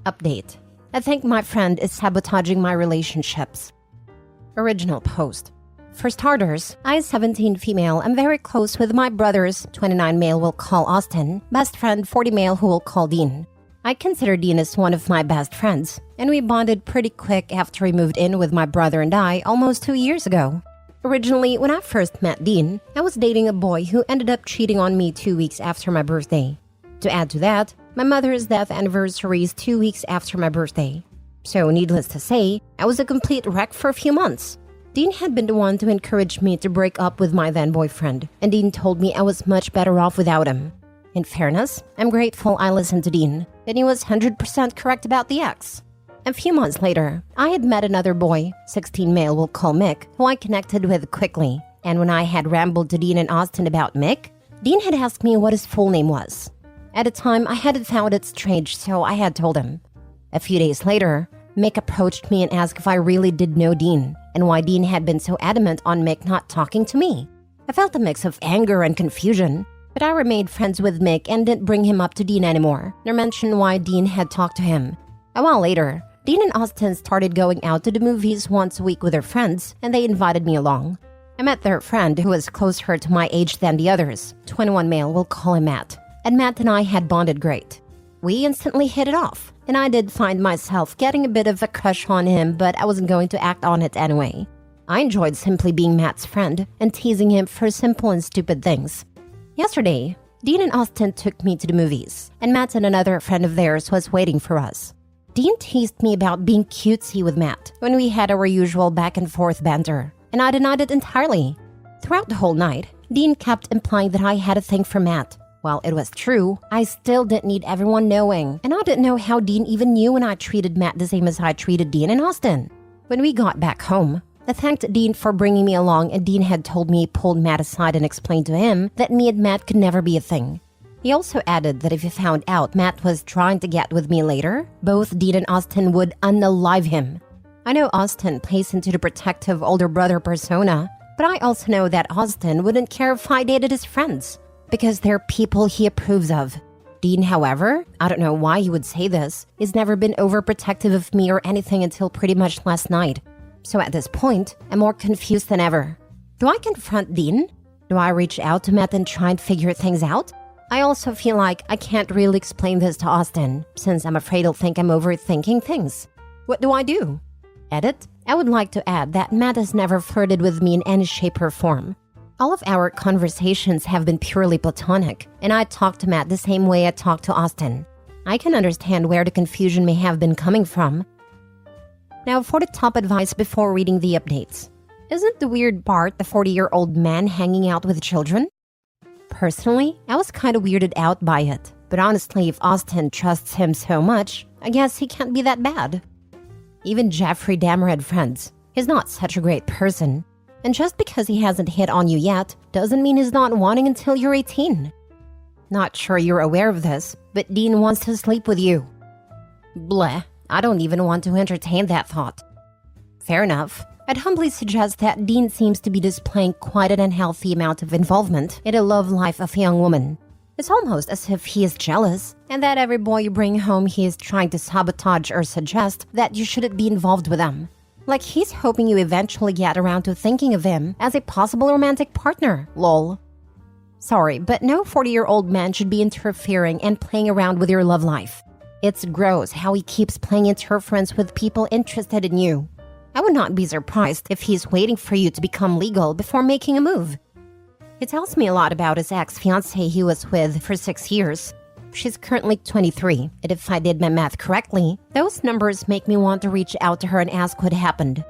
Update. I think my friend is sabotaging my relationships. Original post. For starters, I, 17 female, am very close with my brothers, 29 male we'll call Austin, best friend 40 male who we'll call Dean. I consider Dean as one of my best friends, and we bonded pretty quick after he moved in with my brother and I almost 2 years ago. Originally, when I first met Dean, I was dating a boy who ended up cheating on me 2 weeks after my birthday. To add to that, my mother's death anniversary is 2 weeks after my birthday. So needless to say, I was a complete wreck for a few months. Dean had been the one to encourage me to break up with my then boyfriend, and Dean told me I was much better off without him. In fairness, I'm grateful I listened to Dean, and he was 100% correct about the ex. A few months later, I had met another boy, 16 male we'll call Mick, who I connected with quickly. And when I had rambled to Dean and Austin about Mick, Dean had asked me what his full name was. At the time, I hadn't found it strange, so I had told him. A few days later, Mick approached me and asked if I really did know Dean, and why Dean had been so adamant on Mick not talking to me. I felt a mix of anger and confusion, but I remained friends with Mick and didn't bring him up to Dean anymore, nor mention why Dean had talked to him. A while later, Dean and Austin started going out to the movies once a week with their friends, and they invited me along. I met their friend, who was closer to my age than the others, 21 male, we'll call him Matt, and Matt and I had bonded great. We instantly hit it off, and I did find myself getting a bit of a crush on him, but I wasn't going to act on it anyway. I enjoyed simply being Matt's friend and teasing him for simple and stupid things. Yesterday, Dean and Austin took me to the movies, and Matt and another friend of theirs was waiting for us. Dean teased me about being cutesy with Matt when we had our usual back and forth banter, and I denied it entirely. Throughout the whole night, Dean kept implying that I had a thing for Matt. While it was true, I still didn't need everyone knowing, and I didn't know how Dean even knew when I treated Matt the same as I treated Dean and Austin. When we got back home, I thanked Dean for bringing me along, and Dean had told me he pulled Matt aside and explained to him that me and Matt could never be a thing. He also added that if he found out Matt was trying to get with me later, both Dean and Austin would unalive him. I know Austin plays into the protective older brother persona, but I also know that Austin wouldn't care if I dated his friends, because they're people he approves of. Dean, however, I don't know why he would say this, has never been overprotective of me or anything until pretty much last night. So at this point, I'm more confused than ever. Do I confront Dean? Do I reach out to Matt and try and figure things out? I also feel like I can't really explain this to Austin, since I'm afraid he'll think I'm overthinking things. What do I do? Edit. I would like to add that Matt has never flirted with me in any shape or form. All of our conversations have been purely platonic, and I talk to Matt the same way I talk to Austin. I can understand where the confusion may have been coming from. Now for the top advice before reading the updates. Isn't the weird part the 40-year-old man hanging out with children? Personally, I was kind of weirded out by it, but honestly, if Austin trusts him so much, I guess he can't be that bad. Even Jeffrey Dahmer had friends. He's not such a great person. And just because he hasn't hit on you yet, doesn't mean he's not wanting until you're 18. Not sure you're aware of this, but Dean wants to sleep with you. Bleh, I don't even want to entertain that thought. Fair enough. I'd humbly suggest that Dean seems to be displaying quite an unhealthy amount of involvement in the love life of a young woman. It's almost as if he is jealous, and that every boy you bring home he is trying to sabotage or suggest that you shouldn't be involved with them. Like he's hoping you eventually get around to thinking of him as a possible romantic partner, lol. Sorry, but no 40-year-old man should be interfering and playing around with your love life. It's gross how he keeps playing interference with people interested in you. I would not be surprised if he's waiting for you to become legal before making a move. He tells me a lot about his ex-fiancée he was with for 6 years. She's currently 23, and if I did my math correctly, those numbers make me want to reach out to her and ask what happened.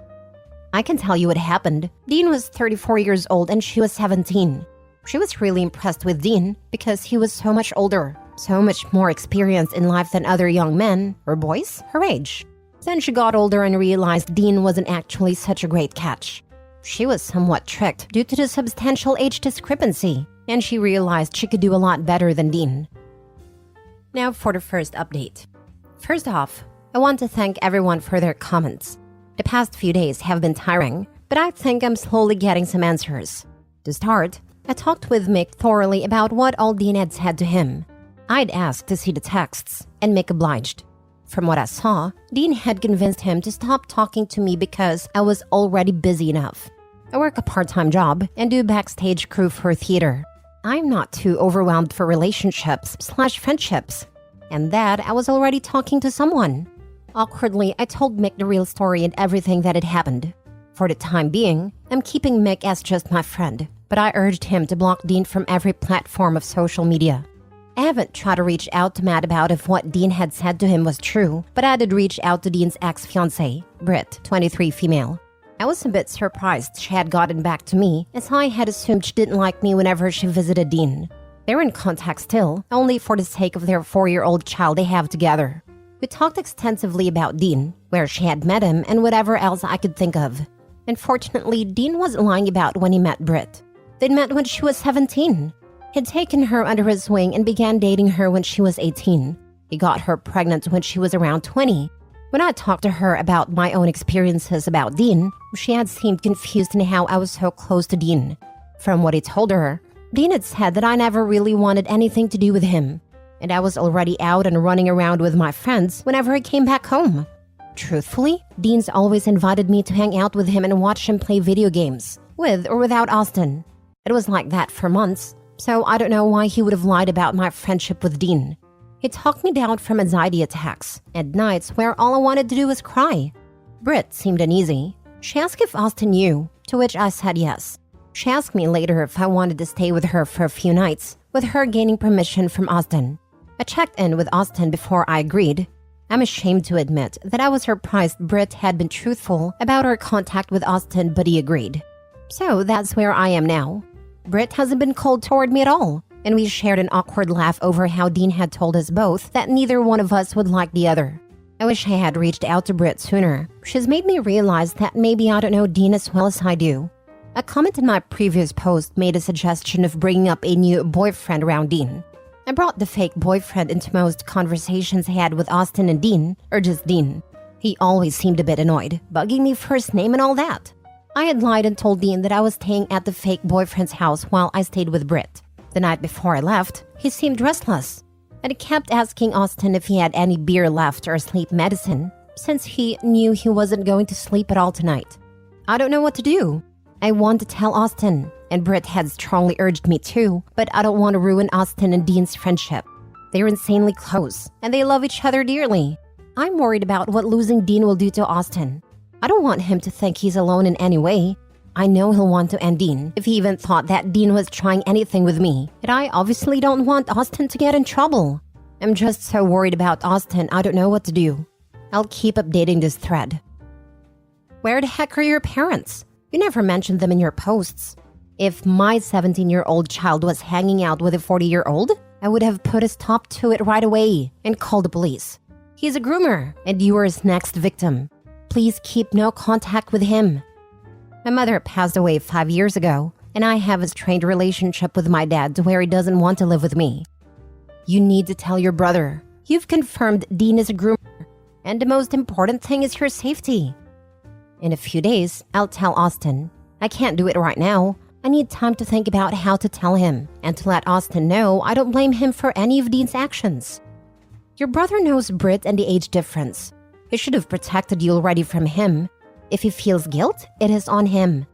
I can tell you what happened. Dean was 34 years old and she was 17. She was really impressed with Dean because he was so much older, so much more experienced in life than other young men, or boys, her age. Then she got older and realized Dean wasn't actually such a great catch. She was somewhat tricked due to the substantial age discrepancy, and she realized she could do a lot better than Dean. Now for the first update. First off, I want to thank everyone for their comments. The past few days have been tiring, but I think I'm slowly getting some answers. To start, I talked with Mick thoroughly about what all Dean had said to him. I'd asked to see the texts, and Mick obliged. From what I saw, Dean had convinced him to stop talking to me because I was already busy enough. I work a part-time job and do backstage crew for theater. I'm not too overwhelmed for relationships/friendships. And that I was already talking to someone. Awkwardly, I told Mick the real story and everything that had happened. For the time being, I'm keeping Mick as just my friend, but I urged him to block Dean from every platform of social media. I haven't tried to reach out to Matt about if what Dean had said to him was true, but I did reach out to Dean's ex-fiancée, Britt, 23 female. I was a bit surprised she had gotten back to me, as I had assumed she didn't like me whenever she visited Dean. They're in contact still, only for the sake of their 4-year-old child they have together. We talked extensively about Dean, where she had met him, and whatever else I could think of. Unfortunately, Dean wasn't lying about when he met Britt. They'd met when she was 17. He'd taken her under his wing and began dating her when she was 18. He got her pregnant when she was around 20. When I talked to her about my own experiences about Dean, she had seemed confused in how I was so close to Dean. From what he told her, Dean had said that I never really wanted anything to do with him, and I was already out and running around with my friends whenever I came back home. Truthfully, Dean's always invited me to hang out with him and watch him play video games, with or without Austin. It was like that for months, so I don't know why he would have lied about my friendship with Dean. He talked me down from anxiety attacks and nights where all I wanted to do was cry. Britt seemed uneasy. She asked if Austin knew, to which I said yes. She asked me later if I wanted to stay with her for a few nights, with her gaining permission from Austin. I checked in with Austin before I agreed. I'm ashamed to admit that I was surprised Britt had been truthful about her contact with Austin, but he agreed. So that's where I am now. Britt hasn't been cold toward me at all, and we shared an awkward laugh over how Dean had told us both that neither one of us would like the other. I wish I had reached out to Britt sooner. She's made me realize that maybe I don't know Dean as well as I do. A comment in my previous post made a suggestion of bringing up a new boyfriend around Dean. I brought the fake boyfriend into most conversations I had with Austin and Dean, or just Dean. He always seemed a bit annoyed, bugging me for his name and all that. I had lied and told Dean that I was staying at the fake boyfriend's house while I stayed with Britt. The night before I left, he seemed restless, and he kept asking Austin if he had any beer left or sleep medicine, since he knew he wasn't going to sleep at all tonight. I don't know what to do. I want to tell Austin, and Britt had strongly urged me to, but I don't want to ruin Austin and Dean's friendship. They're insanely close, and they love each other dearly. I'm worried about what losing Dean will do to Austin. I don't want him to think he's alone in any way. I know he'll want to end Dean if he even thought that Dean was trying anything with me, and I obviously don't want Austin to get in trouble. I'm just so worried about Austin, I don't know what to do. I'll keep updating this thread. Where the heck are your parents? You never mentioned them in your posts. If my 17-year-old child was hanging out with a 40-year-old, I would have put a stop to it right away and called the police. He's a groomer, and you are his next victim. Please keep no contact with him. My mother passed away 5 years ago, and I have a strained relationship with my dad to where he doesn't want to live with me. You need to tell your brother. You've confirmed Dean is a groomer, and the most important thing is your safety. In a few days, I'll tell Austin. I can't do it right now. I need time to think about how to tell him, and to let Austin know I don't blame him for any of Dean's actions. Your brother knows Britt and the age difference. He should have protected you already from him. If he feels guilt, it is on him.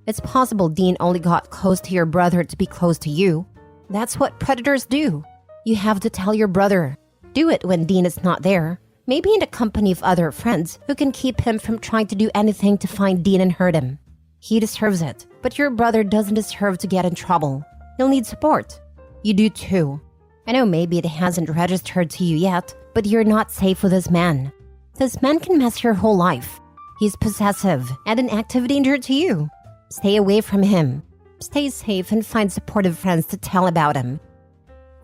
It's possible Dean only got close to your brother to be close to you. That's what predators do. You have to tell your brother. Do it when Dean is not there. Maybe in the company of other friends who can keep him from trying to do anything to find Dean and hurt him. He deserves it, but your brother doesn't deserve to get in trouble. He'll need support. You do too. I know maybe it hasn't registered to you yet, but you're not safe with this man. This man can mess your whole life. He's possessive and an active danger to you. Stay away from him. Stay safe and find supportive friends to tell about him.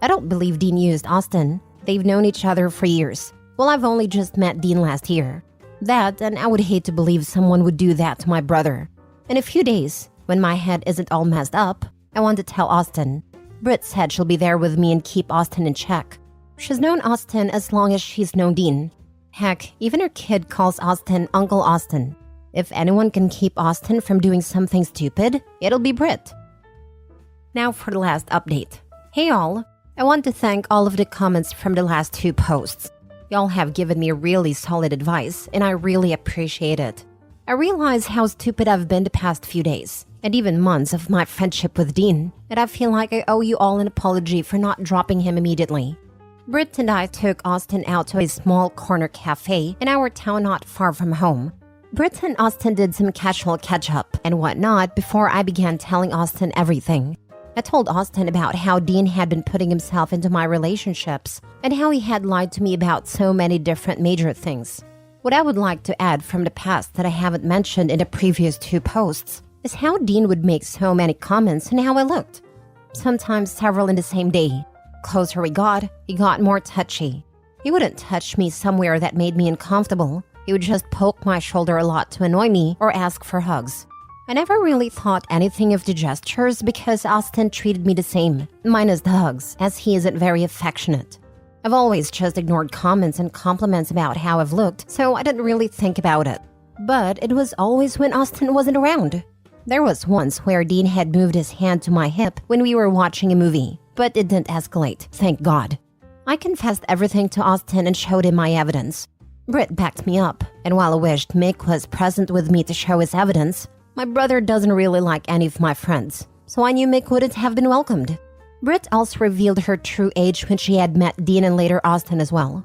I don't believe Dean used Austin. They've known each other for years. Well, I've only just met Dean last year. That, and I would hate to believe someone would do that to my brother. In a few days, when my head isn't all messed up, I want to tell Austin. Britt said she'll be there with me and keep Austin in check. She's known Austin as long as she's known Dean. Heck, even her kid calls Austin Uncle Austin. If anyone can keep Austin from doing something stupid, it'll be Britt. Now for the last update. Hey all, I want to thank all of the comments from the last 2 posts. Y'all have given me really solid advice, and I really appreciate it. I realize how stupid I've been the past few days, and even months of my friendship with Dean, and I feel like I owe you all an apology for not dropping him immediately. Britt and I took Austin out to a small corner cafe in our town not far from home. Britt and Austin did some casual catch-up and whatnot before I began telling Austin everything. I told Austin about how Dean had been putting himself into my relationships and how he had lied to me about so many different major things. What I would like to add from the past that I haven't mentioned in the previous 2 posts is how Dean would make so many comments and how I looked. Sometimes several in the same day. Closer we got, he got more touchy. He wouldn't touch me somewhere that made me uncomfortable. He would just poke my shoulder a lot to annoy me or ask for hugs. I never really thought anything of the gestures because Austin treated me the same, minus the hugs, as he isn't very affectionate. I've always just ignored comments and compliments about how I've looked, so I didn't really think about it. But it was always when Austin wasn't around. There was once where Dean had moved his hand to my hip when we were watching a movie, but it didn't escalate, thank God. I confessed everything to Austin and showed him my evidence. Britt backed me up, and while I wished Mick was present with me to show his evidence, my brother doesn't really like any of my friends, so I knew Mick wouldn't have been welcomed. Britt also revealed her true age when she had met Dean and later Austin as well.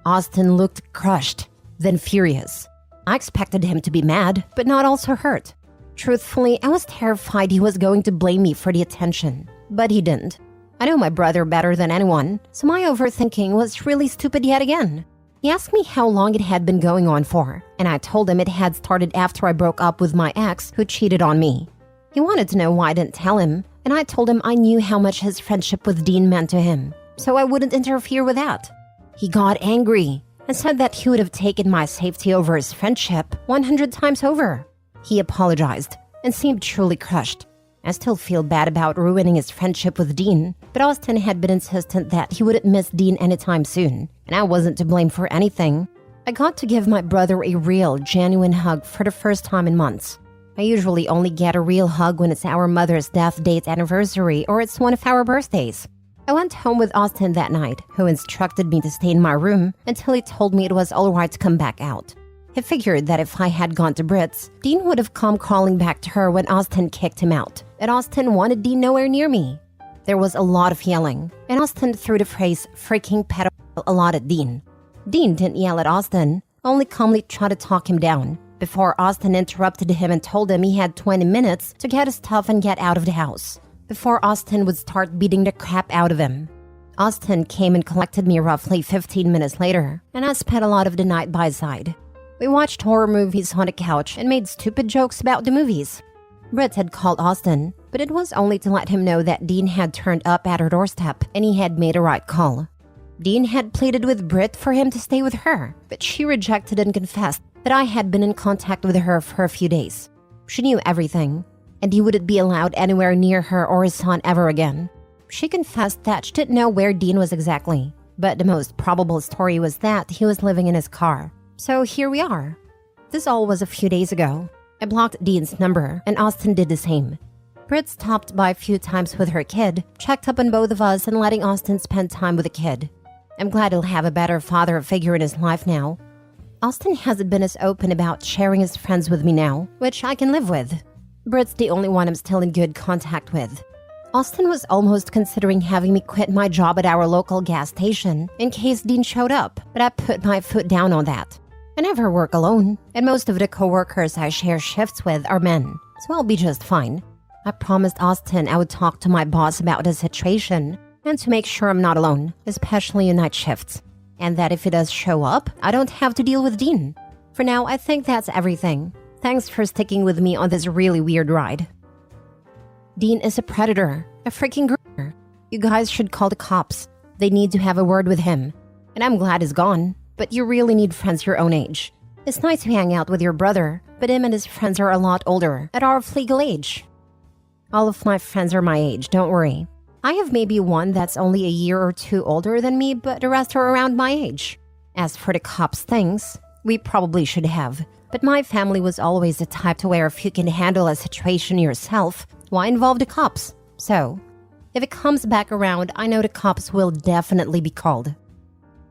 Austin looked crushed, then furious. I expected him to be mad, but not also hurt. Truthfully, I was terrified he was going to blame me for the attention, but he didn't. I know my brother better than anyone, so my overthinking was really stupid yet again. He asked me how long it had been going on for, and I told him it had started after I broke up with my ex who cheated on me. He wanted to know why I didn't tell him, and I told him I knew how much his friendship with Dean meant to him, so I wouldn't interfere with that. He got angry and said that he would have taken my safety over his friendship 100 times over. He apologized and seemed truly crushed. I still feel bad about ruining his friendship with Dean, but Austin had been insistent that he wouldn't miss Dean anytime soon, and I wasn't to blame for anything. I got to give my brother a real, genuine hug for the first time in months. I usually only get a real hug when it's our mother's death date anniversary or it's one of our birthdays. I went home with Austin that night, who instructed me to stay in my room until he told me it was alright to come back out. He figured that if I had gone to Britt's, Dean would have come crawling back to her when Austin kicked him out, and Austin wanted Dean nowhere near me. There was a lot of yelling, and Austin threw the phrase freaking pedophile a lot at Dean. Dean didn't yell at Austin, only calmly tried to talk him down, before Austin interrupted him and told him he had 20 minutes to get his stuff and get out of the house, before Austin would start beating the crap out of him. Austin came and collected me roughly 15 minutes later, and I spent a lot of the night by his side. We watched horror movies on the couch and made stupid jokes about the movies. Britt had called Austin, but it was only to let him know that Dean had turned up at her doorstep and he had made a right call. Dean had pleaded with Britt for him to stay with her, but she rejected and confessed that I had been in contact with her for a few days. She knew everything, and he wouldn't be allowed anywhere near her or his son ever again. She confessed that she didn't know where Dean was exactly, but the most probable story was that he was living in his car. So here we are. This all was a few days ago. I blocked Dean's number, and Austin did the same. Britt stopped by a few times with her kid, checked up on both of us, and letting Austin spend time with the kid. I'm glad he'll have a better father figure in his life now. Austin hasn't been as open about sharing his friends with me now, which I can live with. Britt's the only one I'm still in good contact with. Austin was almost considering having me quit my job at our local gas station in case Dean showed up, but I put my foot down on that. I never work alone, and most of the co-workers I share shifts with are men, so I'll be just fine. I promised Austin I would talk to my boss about the situation and to make sure I'm not alone, especially in night shifts, and that if he does show up, I don't have to deal with Dean. For now, I think that's everything. Thanks for sticking with me on this really weird ride. Dean is a predator, a freaking groomer. You guys should call the cops. They need to have a word with him. And I'm glad he's gone. But you really need friends your own age. It's nice to hang out with your brother, but him and his friends are a lot older, at our legal age. All of my friends are my age, don't worry. I have maybe one that's only a year or 2 older than me, but the rest are around my age. As for the cops things, we probably should have. But my family was always the type to where if you can handle a situation yourself, why involve the cops? So, If it comes back around, I know the cops will definitely be called.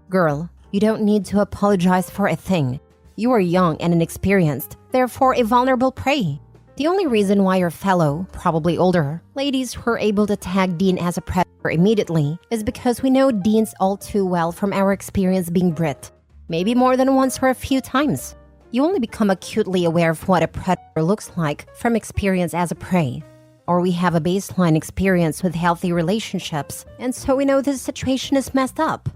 Girl, you don't need to apologize for a thing. You are young and inexperienced, therefore a vulnerable prey. The only reason why your fellow, probably older, ladies who are able to tag Dean as a predator immediately is because we know Deans all too well from our experience being Brit. Maybe more than once or a few times. You only become acutely aware of what a predator looks like from experience as a prey. Or we have a baseline experience with healthy relationships, and so we know this situation is messed up.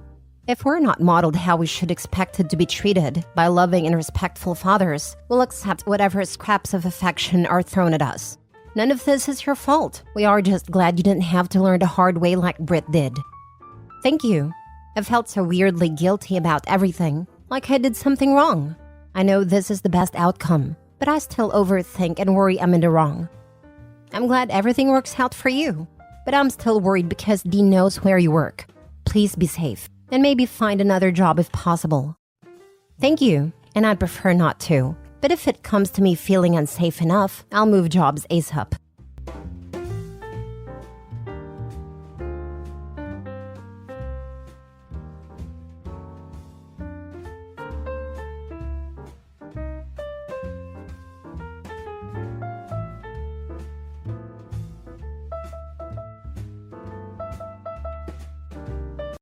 If we're not modeled how we should expect to be treated by loving and respectful fathers, we'll accept whatever scraps of affection are thrown at us. None of this is your fault. We are just glad you didn't have to learn the hard way like Brit did. Thank you. I felt so weirdly guilty about everything, like I did something wrong. I know this is the best outcome, but I still overthink and worry I'm in the wrong. I'm glad everything works out for you, but I'm still worried because Dean knows where you work. Please be safe. And maybe find another job if possible. Thank you, and I'd prefer not to. But if it comes to me feeling unsafe enough, I'll move jobs ASAP.